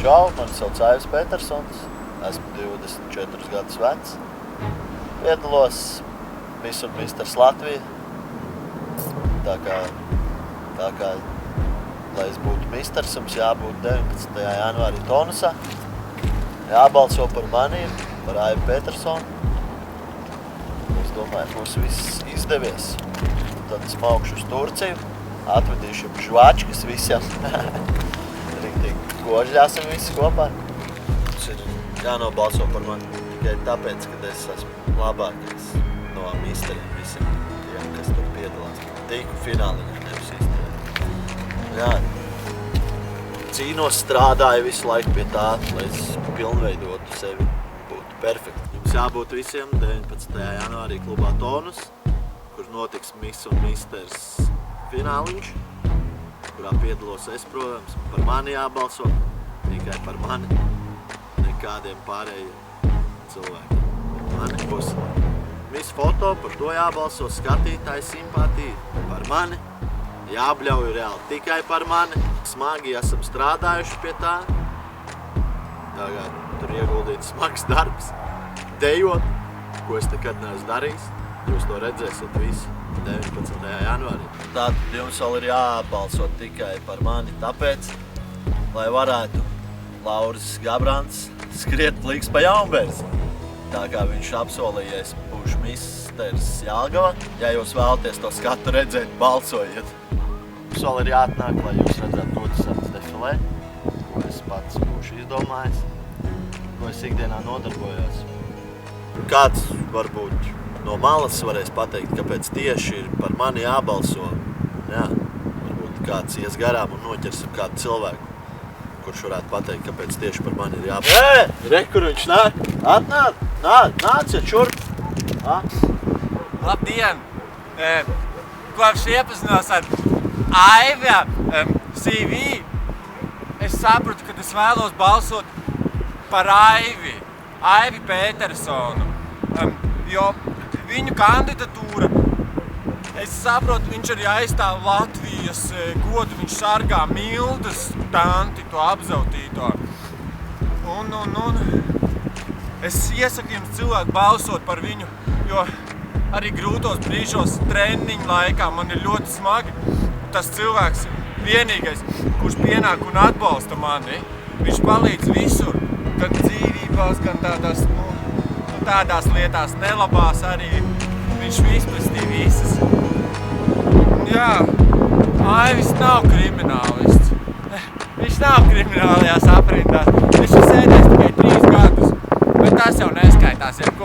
Čau, mani sauc Aivis Petersons, esmu 24 gadus vecs. Piedalos Miss un Misters Latvija. Tā kā, lai es būtu misters, mums jābūt 19. janvārī Tonusā. Jābalso par mani, par Aivi Petersonu. Es domāju, būs viss izdevies. Tad es maukšu uz Turciju, atvedīšu jums žvačkas visiem. Riktīgi kožļāsim visi kopā. Tas ir jānobalso par mani tikai tāpēc, ka es esmu labākais no misteriem visiem, tiem, kas tur piedalās. Tiku fināliņā, nevis izdevies. Jā, cīnos, strādāju visu laiku pie tā, lai es pilnveidotu sevi, būtu perfekti. Jums jābūt visiem 19. janvārī klubā Tonus, kur notiks Miss un Misters fināliņš, kurā piedalos es, protams, par mani jābalso, tikai par mani, nekādiem pārējiem cilvēkiem. Mani būs Miss foto, par to jābalso, skatītāji simpātija par mani, jābļauj reāli tikai par mani. Smagi esam strādājuši pie tā, tagad tur ieguldīts smags darbs, dejot, ko es nekad neesmu darījis. Jūs to redzēsiet visi 19. janvārī. Tātad jums vēl ir jābalso tikai par mani, tāpēc, lai varētu Lauris Gabrants skriet pliks pa Jaunbērzi. Tā kā viņš apsolījies būšu misters Jelgava. Ja jūs vēlaties to skatu redzēt, balsojiet. Jums vēl ir jāatnāk, lai jūs redzētu notisātas defilē, ko es pats būšu izdomājis, ko es ikdienā nodarbojos. Kāds varbūt no malas varēs pateikt, kāpēc tieši ir par mani jābalso. Jā, varbūt kāds ies garām un noķersim kādu cilvēku, kurš varētu pateikt, kāpēc tieši par mani ir jābalso. Re, kur viņš nāk? Atnāk! Nāciet šurp! Labdien! Kopš iepazinos ar Aivia CV, es sapratu, ka es vēlos balsot par Aivi Petersonu. Jo viņu kandidatūra, es saprotu, viņš arī aizstāv Latvijas godu, viņš sargā Mildas tanti, to apzautīto. Un es iesaku jums cilvēku balsot par viņu, jo arī grūtos brīžos treniņu laikā man ir ļoti smagi. Tas cilvēks ir vienīgais, kurš pienāk un atbalsta mani. Viņš palīdz visur, gan dzīvībās, gan tādās lietās nelabās arī. Viņš izpestī visas. Jā, Aivis nav kriminālists. Viņš nav kriminālajās aprindās. Viņš ir sēdējis tikai 3 gadus, bet tas jau neskaitās, ja